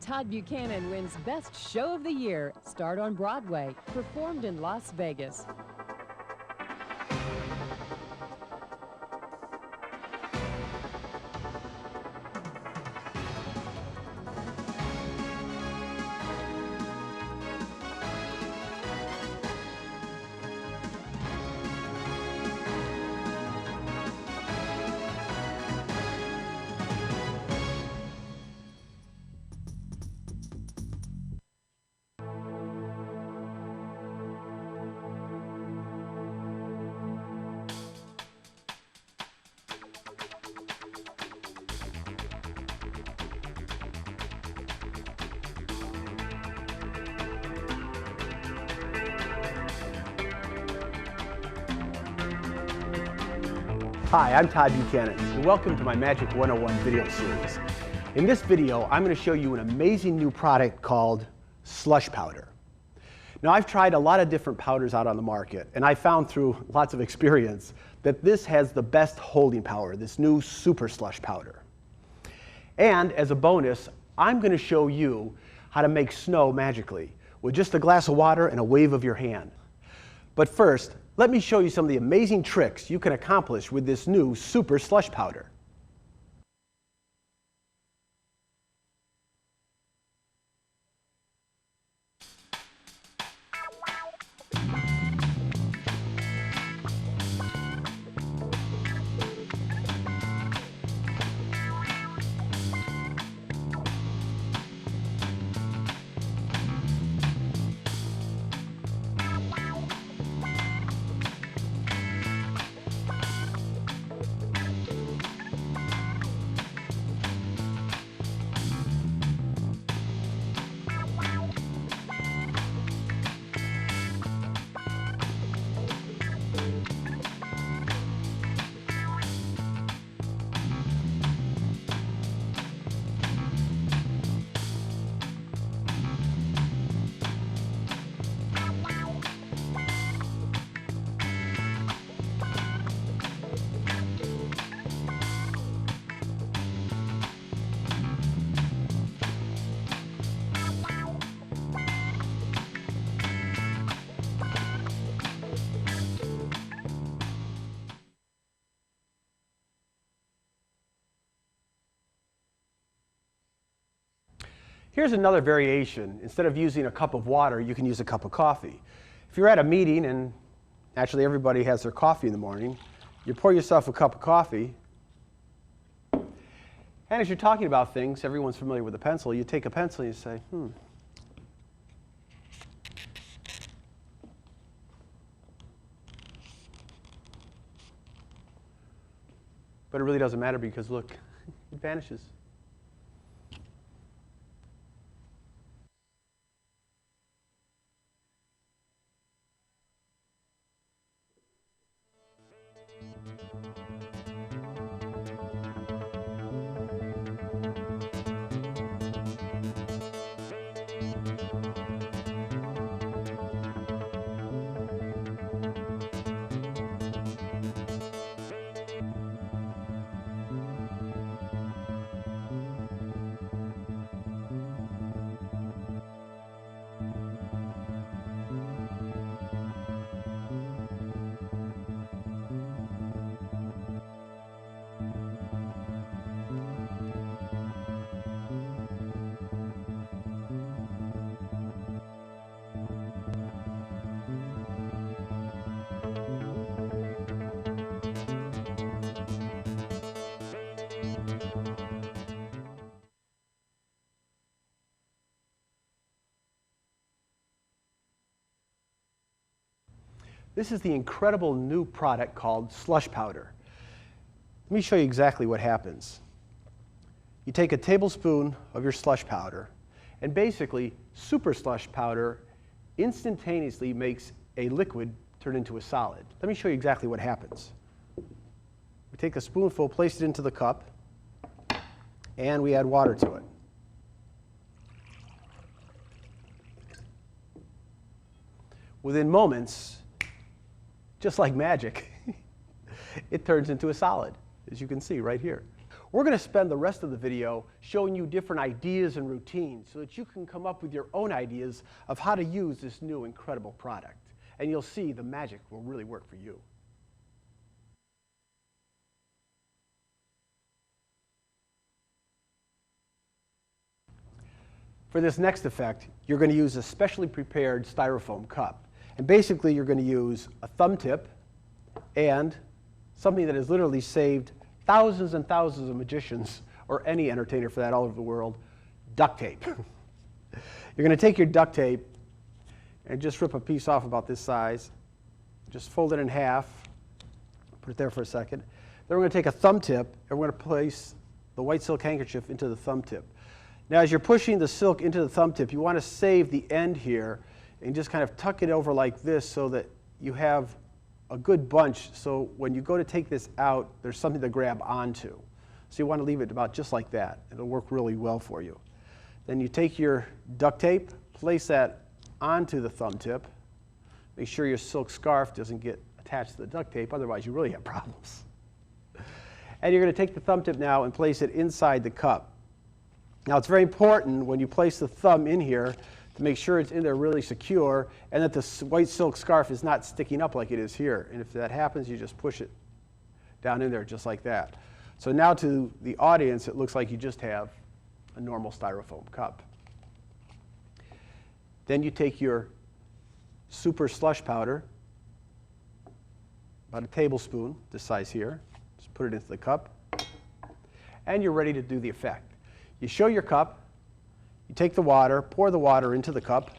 Todd Buchanan wins Best Show of the Year, starred on Broadway, performed in Las Vegas. Hi, I'm Todd Buchanan, and welcome to my Magic 101 video series. In this video, I'm going to show you an amazing new product called Slush powder. Now, I've tried a lot of different powders out on the market, and I found through lots of experience that this has the best holding power, this new Super Slush powder. And as a bonus, I'm going to show you how to make snow magically with just a glass of water and a wave of your hand. But first, let me show you some of the amazing tricks you can accomplish with this new Super Slush powder. Here's another variation. Instead of using a cup of water, you can use a cup of coffee. If you're at a meeting, and naturally everybody has their coffee in the morning, you pour yourself a cup of coffee, and as you're talking about things, everyone's familiar with a pencil, you take a pencil and you say, But it really doesn't matter because look, it vanishes. This is the incredible new product called Slush powder. Let me show you exactly what happens. You take a tablespoon of your slush powder, and basically, Super Slush powder instantaneously makes a liquid turn into a solid. Let me show you exactly what happens. We take a spoonful, place it into the cup, and we add water to it. Within moments, just like magic, it turns into a solid, as you can see right here. We're going to spend the rest of the video showing you different ideas and routines so that you can come up with your own ideas of how to use this new incredible product. And you'll see the magic will really work for you. For this next effect, you're going to use a specially prepared styrofoam cup. And basically, you're going to use a thumb tip and something that has literally saved thousands and thousands of magicians, or any entertainer for that all over the world, duct tape. You're going to take your duct tape and just rip a piece off about this size. Just fold it in half, put it there for a second. Then we're going to take a thumb tip and we're going to place the white silk handkerchief into the thumb tip. Now, as you're pushing the silk into the thumb tip, you want to save the end here and just kind of tuck it over like this so that you have a good bunch, so when you go to take this out, there's something to grab onto. So you want to leave it about just like that. It'll work really well for you. Then you take your duct tape, place that onto the thumb tip. Make sure your silk scarf doesn't get attached to the duct tape, otherwise you really have problems. And you're going to take the thumb tip now and place it inside the cup. Now, it's very important when you place the thumb in here to make sure it's in there really secure and that the white silk scarf is not sticking up like it is here. And if that happens, you just push it down in there just like that. So now to the audience, it looks like you just have a normal styrofoam cup. Then you take your super slush powder, about a tablespoon, this size here, just put it into the cup, and you're ready to do the effect. You show your cup. You take the water, pour the water into the cup.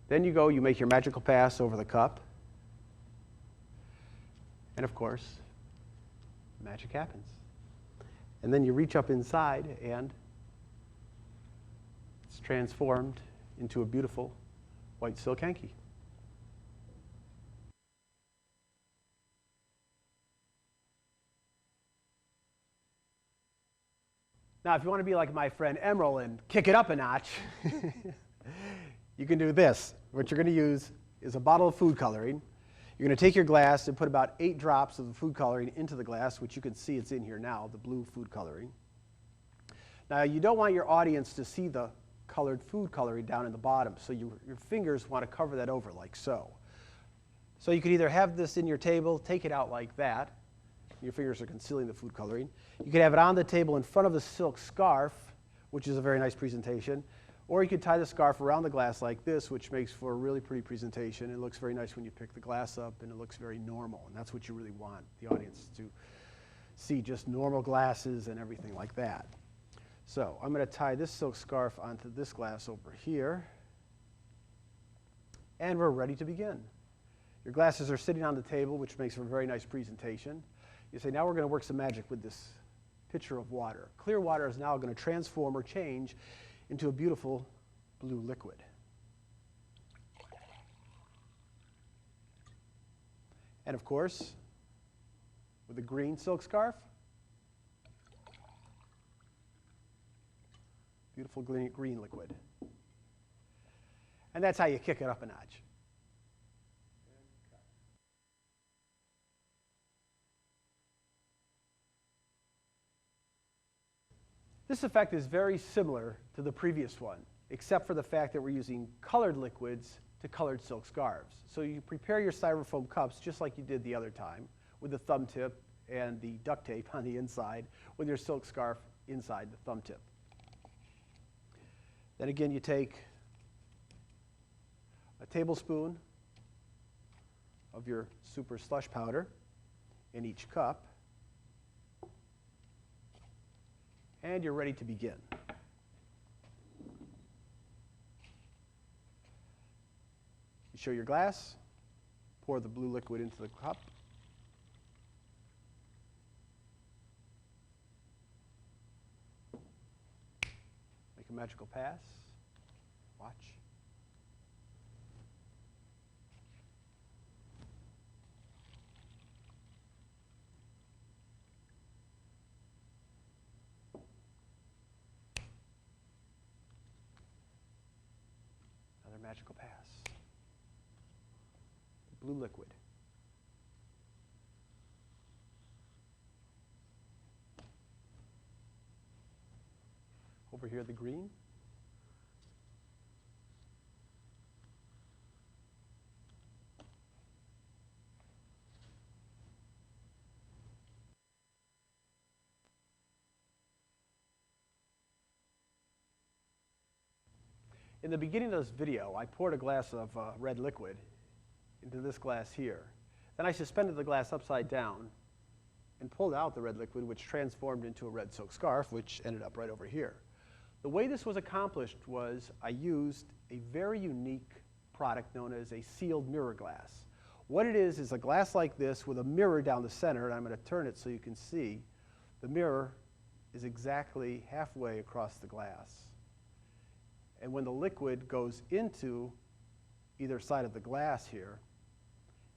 Then you go, you make your magical pass over the cup. And of course, magic happens. And then you reach up inside and it's transformed into a beautiful white silk hanky. Now, if you want to be like my friend Emerald and kick it up a notch, you can do this. What you're going to use is a bottle of food coloring. You're going to take your glass and put about 8 drops of the food coloring into the glass, which you can see it's in here now, the blue food coloring. Now, you don't want your audience to see the colored food coloring down in the bottom, so your fingers want to cover that over like so. So you could either have this in your table, take it out like that. Your fingers are concealing the food coloring. You could have it on the table in front of the silk scarf, which is a very nice presentation. Or you could tie the scarf around the glass like this, which makes for a really pretty presentation. It looks very nice when you pick the glass up, and it looks very normal. And that's what you really want the audience to see, just normal glasses and everything like that. So I'm going to tie this silk scarf onto this glass over here. And we're ready to begin. Your glasses are sitting on the table, which makes for a very nice presentation. You say, now we're going to work some magic with this pitcher of water. Clear water is now going to transform or change into a beautiful blue liquid. And of course, with a green silk scarf, beautiful green liquid. And that's how you kick it up a notch. This effect is very similar to the previous one, except for the fact that we're using colored liquids to colored silk scarves. So you prepare your styrofoam cups just like you did the other time, with the thumb tip and the duct tape on the inside, with your silk scarf inside the thumb tip. Then again, you take a tablespoon of your super slush powder in each cup, and you're ready to begin. You show your glass, pour the blue liquid into the cup. Make a magical pass. Watch. Magical pass. Blue liquid. Over here, the green. In the beginning of this video, I poured a glass of red liquid into this glass here. Then I suspended the glass upside down and pulled out the red liquid, which transformed into a red silk scarf, which ended up right over here. The way this was accomplished was I used a very unique product known as a sealed mirror glass. What it is a glass like this with a mirror down the center, and I'm going to turn it so you can see. The mirror is exactly halfway across the glass. And when the liquid goes into either side of the glass here,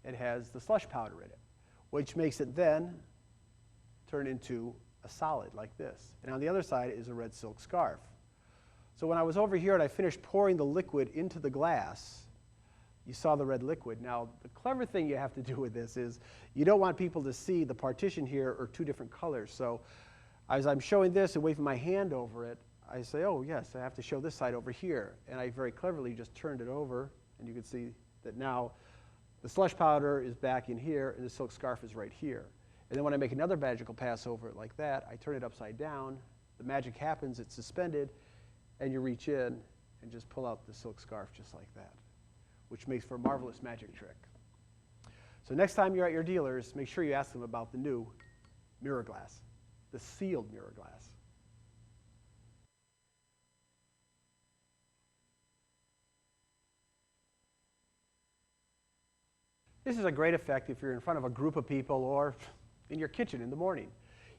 it has the slush powder in it, which makes it then turn into a solid like this. And on the other side is a red silk scarf. So when I was over here and I finished pouring the liquid into the glass, you saw the red liquid. Now, the clever thing you have to do with this is you don't want people to see the partition here are two different colors. So as I'm showing this and waving my hand over it, I say, oh, yes, I have to show this side over here. And I very cleverly just turned it over, and you can see that now the slush powder is back in here, and the silk scarf is right here. And then when I make another magical pass over it like that, I turn it upside down, the magic happens, it's suspended, and you reach in and just pull out the silk scarf just like that, which makes for a marvelous magic trick. So next time you're at your dealer's, make sure you ask them about the new mirror glass, the sealed mirror glass. This is a great effect if you're in front of a group of people or in your kitchen in the morning.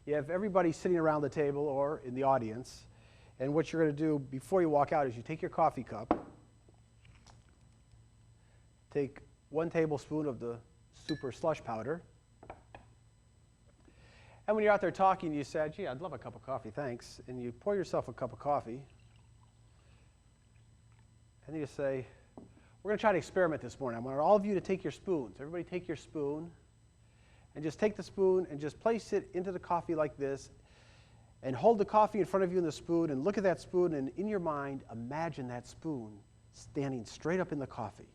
You have everybody sitting around the table or in the audience, and what you're going to do before you walk out is you take your coffee cup, take 1 tablespoon of the super slush powder, and when you're out there talking, you say, gee, I'd love a cup of coffee, thanks, and you pour yourself a cup of coffee, and then you say, we're going to try to experiment this morning. I want all of you to take your spoons. Everybody take your spoon, and just take the spoon and just place it into the coffee like this, and hold the coffee in front of you and the spoon, and look at that spoon, and in your mind, imagine that spoon standing straight up in the coffee.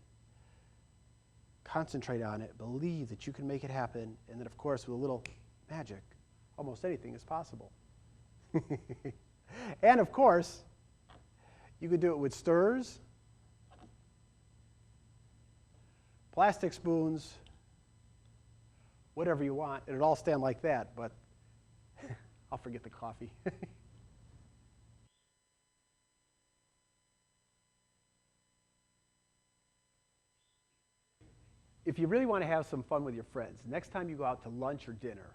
Concentrate on it. Believe that you can make it happen, and then, of course, with a little magic, almost anything is possible. And, of course, you could do it with stirrers, plastic spoons, whatever you want. It'll all stand like that, but I'll forget the coffee. If you really want to have some fun with your friends, next time you go out to lunch or dinner,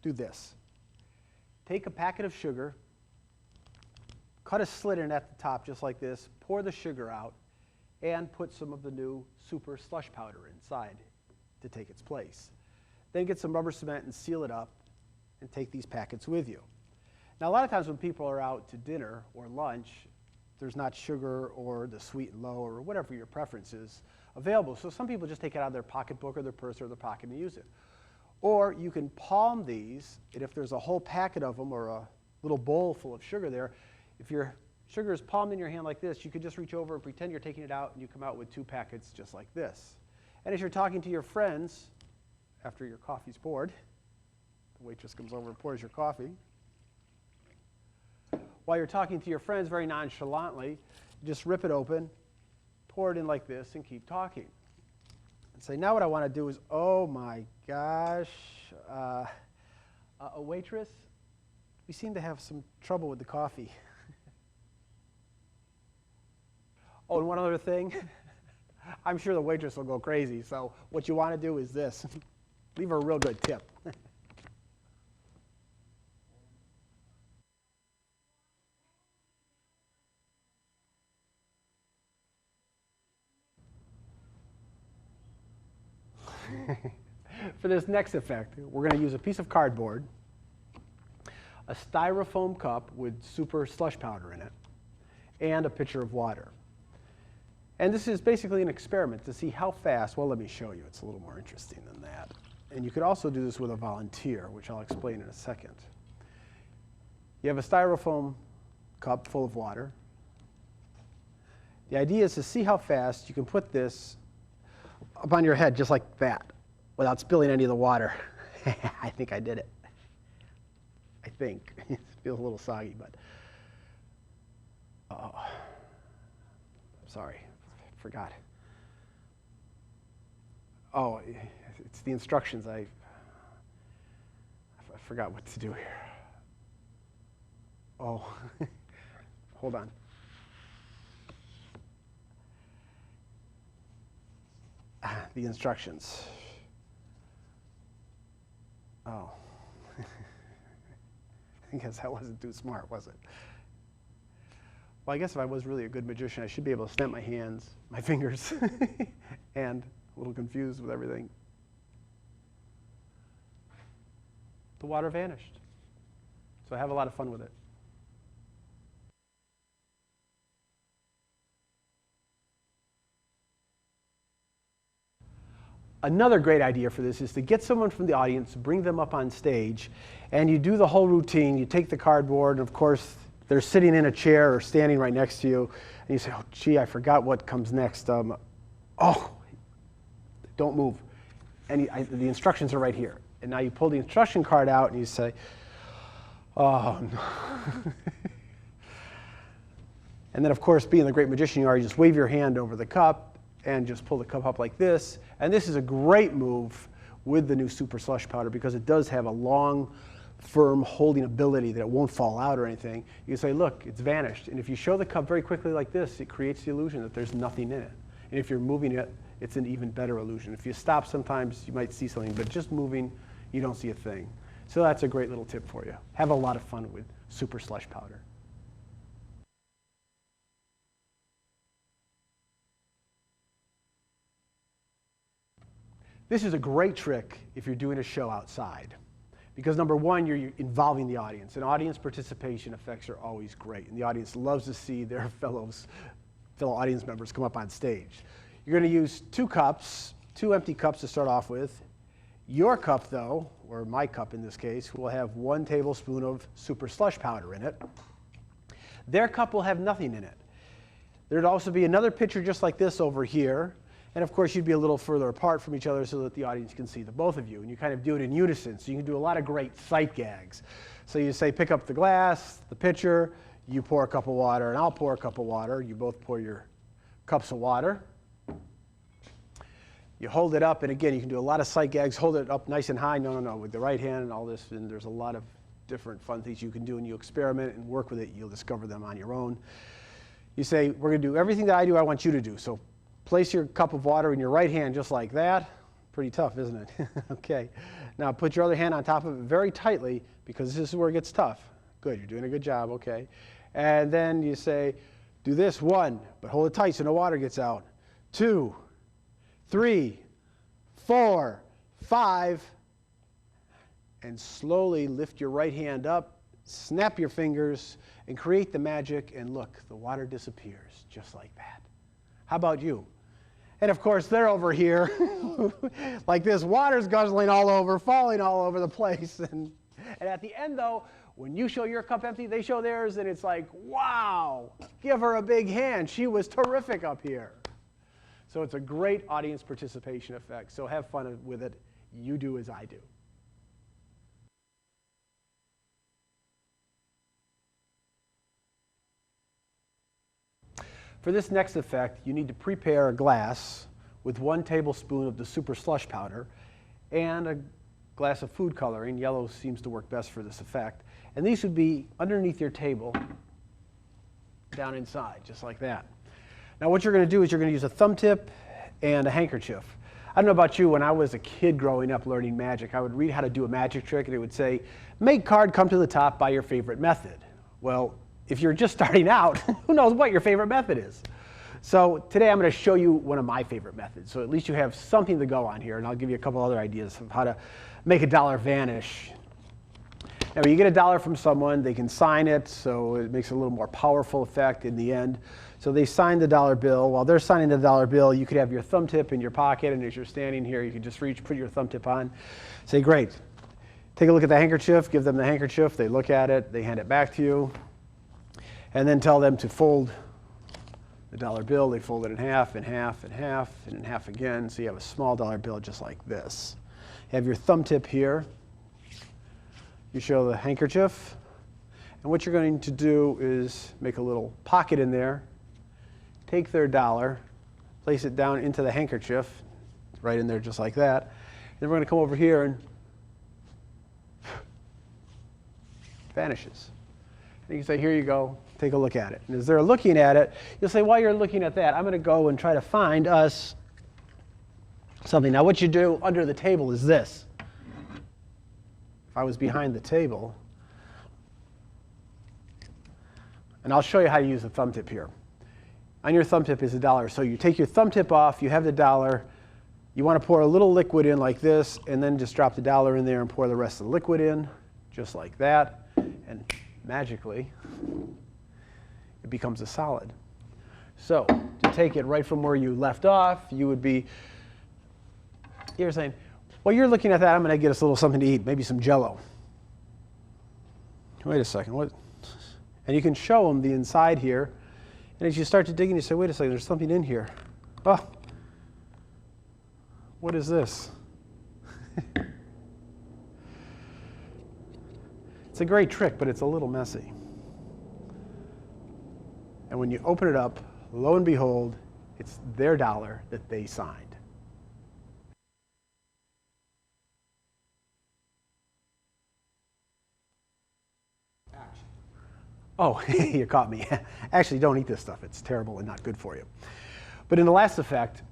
do this. Take a packet of sugar, cut a slit in at the top just like this, pour the sugar out, and put some of the new super slush powder inside to take its place. Then get some rubber cement and seal it up and take these packets with you. Now, a lot of times when people are out to dinner or lunch, there's not sugar or the sweet and low or whatever your preference is available. So some people just take it out of their pocketbook or their purse or their pocket and use it. Or you can palm these, and if there's a whole packet of them or a little bowl full of sugar there, if your sugar is palmed in your hand like this, you could just reach over and pretend you're taking it out, and you come out with 2 packets just like this. And as you're talking to your friends, after your coffee's poured, the waitress comes over and pours your coffee. While you're talking to your friends very nonchalantly, just rip it open, pour it in like this, and keep talking. And say, now what I want to do is, oh my gosh, a waitress, we seem to have some trouble with the coffee. Oh, and one other thing, I'm sure the waitress will go crazy, so what you want to do is this. Leave her a real good tip. For this next effect, we're going to use a piece of cardboard, a styrofoam cup with super slush powder in it, and a pitcher of water. And this is basically an experiment to see how fast, well, let me show you. It's a little more interesting than that. And you could also do this with a volunteer, which I'll explain in a second. You have a styrofoam cup full of water. The idea is to see how fast you can put this up on your head just like that without spilling any of the water. I think I did it. I think. It feels a little soggy, but oh, sorry, I forgot. Oh, it's the instructions. I forgot what to do here. Oh, hold on. The instructions. Oh. I guess that wasn't too smart, was it? Well, I guess if I was really a good magician, I should be able to snap my hands, my fingers, and a little confused with everything. The water vanished. So I have a lot of fun with it. Another great idea for this is to get someone from the audience, bring them up on stage, and you do the whole routine. You take the cardboard, and of course, they're sitting in a chair or standing right next to you, and you say, oh, gee, I forgot what comes next. Oh, don't move. And the instructions are right here. And now you pull the instruction card out, and you say, oh, no. And then, of course, being the great magician you are, you just wave your hand over the cup, and just pull the cup up like this. And this is a great move with the new Super Slush powder because it does have a long, firm holding ability that it won't fall out or anything. You can say, look, it's vanished. And if you show the cup very quickly like this, it creates the illusion that there's nothing in it. And if you're moving it, it's an even better illusion. If you stop sometimes, you might see something, but just moving, you don't see a thing. So that's a great little tip for you. Have a lot of fun with Super Slush powder. This is a great trick if you're doing a show outside. Because number one, you're involving the audience. And audience participation effects are always great. And the audience loves to see their fellow audience members come up on stage. You're going to use 2 cups, 2 empty cups to start off with. Your cup, though, or my cup in this case, will have 1 tablespoon of Super Slush powder in it. Their cup will have nothing in it. There'd also be another pitcher just like this over here. And of course, you'd be a little further apart from each other so that the audience can see the both of you. And you kind of do it in unison. So you can do a lot of great sight gags. So you say, pick up the glass, the pitcher, you pour a cup of water, and I'll pour a cup of water. You both pour your cups of water. You hold it up, and again, you can do a lot of sight gags. Hold it up nice and high. No, with the right hand and all this. And there's a lot of different fun things you can do, and you experiment and work with it. You'll discover them on your own. You say, we're going to do everything that I do, I want you to do. So place your cup of water in your right hand just like that. Pretty tough, isn't it? Okay. Now put your other hand on top of it very tightly because this is where it gets tough. Good, you're doing a good job, okay. And then you say, do this, 1, but hold it tight so no water gets out. 2, 3, 4, 5, and slowly lift your right hand up, snap your fingers, and create the magic, and look, the water disappears just like that. How about you? And of course, they're over here like this. Water's guzzling all over, falling all over the place. And at the end, though, when you show your cup empty, they show theirs, and it's like, wow, give her a big hand. She was terrific up here. So it's a great audience participation effect. So have fun with it. You do as I do. For this next effect, you need to prepare a glass with 1 tablespoon of the Super Slush powder and a glass of food coloring. Yellow seems to work best for this effect. And these would be underneath your table, down inside, just like that. Now what you're going to do is you're going to use a thumb tip and a handkerchief. I don't know about you, when I was a kid growing up learning magic, I would read how to do a magic trick, and it would say, make card come to the top by your favorite method. Well, if you're just starting out, who knows what your favorite method is? So today I'm going to show you one of my favorite methods. So at least you have something to go on here, and I'll give you a couple other ideas of how to make a dollar vanish. Now, when you get a dollar from someone, they can sign it, so it makes a little more powerful effect in the end. So they sign the dollar bill. While they're signing the dollar bill, you could have your thumb tip in your pocket, and as you're standing here, you can just reach, put your thumb tip on. Say, great. Take a look at the handkerchief, give them the handkerchief, they look at it, they hand it back to you. and then tell them to fold the dollar bill. They fold it in half, in half, in half, and in half again. So you have a small dollar bill just like this. You have your thumb tip here. You show the handkerchief. And what you're going to do is make a little pocket in there, take their dollar, place it down into the handkerchief, right in there just like that. And then we're going to come over here and vanishes. And you can say, here you go, take a look at it. And as they're looking at it, you'll say, while you're looking at that, I'm going to go and try to find us something. Now what you do under the table is this. If I was behind the table, and I'll show you how to use the thumb tip here. On your thumb tip is a dollar. So you take your thumb tip off, you have the dollar, you want to pour a little liquid in like this, and then just drop the dollar in there and pour the rest of the liquid in, just like that. And magically, it becomes a solid. So to take it right from where you left off, you would be, you're saying, well, you're looking at that, I'm going to get us a little something to eat, maybe some Jello. Wait a second, what? And you can show them the inside here. And as you start to dig in, you say, wait a second, there's something in here. Oh, what is this? It's a great trick, but it's a little messy. And when you open it up, lo and behold, it's their dollar that they signed. Oh, you caught me. Actually, don't eat this stuff. It's terrible and not good for you. But in the last effect,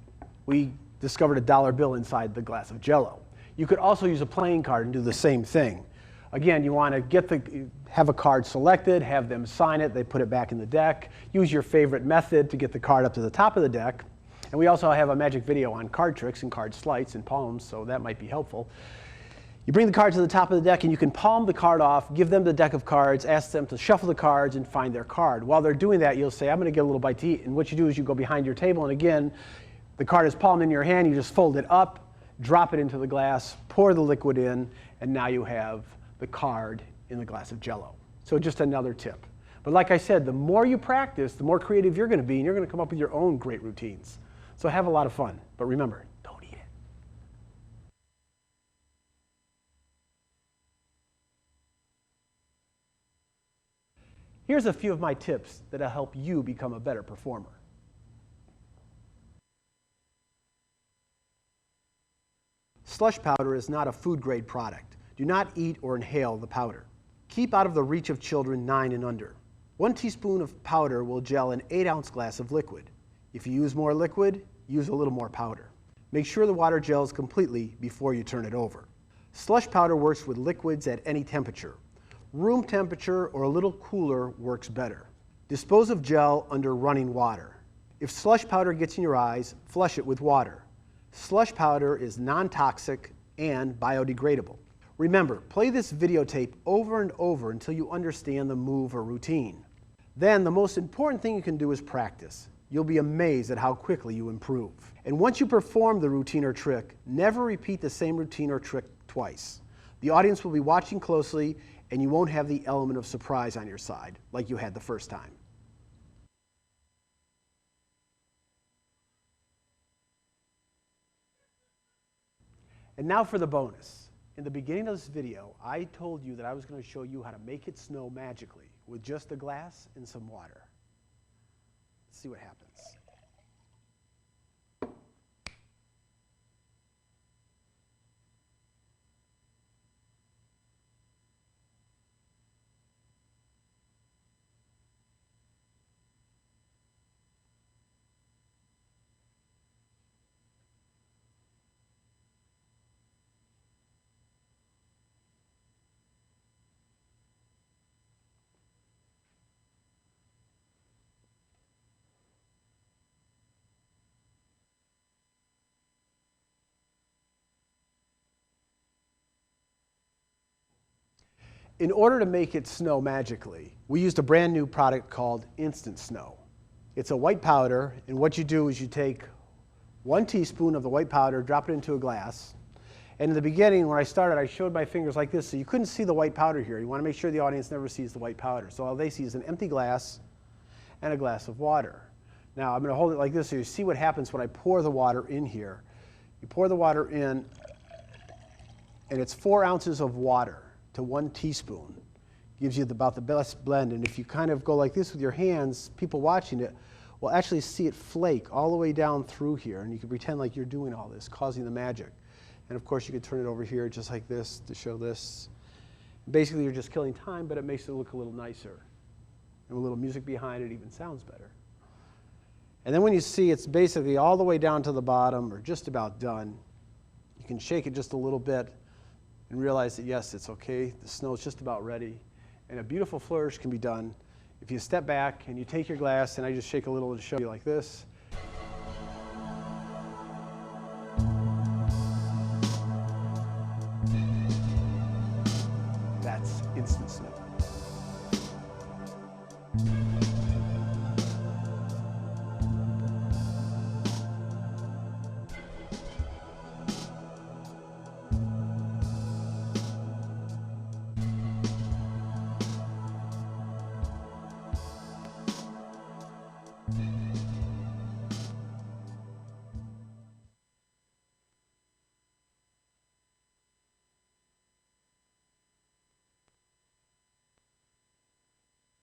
we discovered a dollar bill inside the glass of Jello. You could also use a playing card and do the same thing. Again, you want to have a card selected, have them sign it, they put it back in the deck. Use your favorite method to get the card up to the top of the deck. And we also have a magic video on card tricks and card sleights and palms, so that might be helpful. You bring the card to the top of the deck and you can palm the card off, give them the deck of cards, ask them to shuffle the cards and find their card. While they're doing that, you'll say, I'm going to get a little bite to eat. And what you do is you go behind your table and again, the card is palmed in your hand, you just fold it up, drop it into the glass, pour the liquid in, and now you have the card in the glass of Jello. So just another tip. But like I said, the more you practice, the more creative you're going to be and you're going to come up with your own great routines. So have a lot of fun. But remember, don't eat it. Here's a few of my tips that'll help you become a better performer. Slush powder is not a food-grade product. Do not eat or inhale the powder. Keep out of the reach of children 9 and under. 1 teaspoon of powder will gel an 8-ounce glass of liquid. If you use more liquid, use a little more powder. Make sure the water gels completely before you turn it over. Slush powder works with liquids at any temperature. Room temperature or a little cooler works better. Dispose of gel under running water. If slush powder gets in your eyes, flush it with water. Slush powder is non-toxic and biodegradable. Remember, play this videotape over and over until you understand the move or routine. Then the most important thing you can do is practice. You'll be amazed at how quickly you improve. And once you perform the routine or trick, never repeat the same routine or trick twice. The audience will be watching closely and you won't have the element of surprise on your side like you had the first time. And now for the bonus. In the beginning of this video, I told you that I was going to show you how to make it snow magically with just a glass and some water. Let's see what happens. In order to make it snow magically, we used a brand new product called Instant Snow. It's a white powder, and what you do is you take 1 teaspoon of the white powder, drop it into a glass, and in the beginning, when I started, I showed my fingers like this, so you couldn't see the white powder here. You want to make sure the audience never sees the white powder. So all they see is an empty glass and a glass of water. Now I'm going to hold it like this so you see what happens when I pour the water in here. You pour the water in, and it's 4 ounces of water to 1 teaspoon. Gives you about the best blend. And if you kind of go like this with your hands, people watching it will actually see it flake all the way down through here. And you can pretend like you're doing all this, causing the magic. And of course you could turn it over here just like this to show this. Basically you're just killing time, but it makes it look a little nicer. And a little music behind it even sounds better. And then when you see it's basically all the way down to the bottom or just about done, you can shake it just a little bit and realize that yes, it's okay. The snow is just about ready. And a beautiful flourish can be done if you step back and you take your glass, and I just shake a little to show you like this. That's instant snow.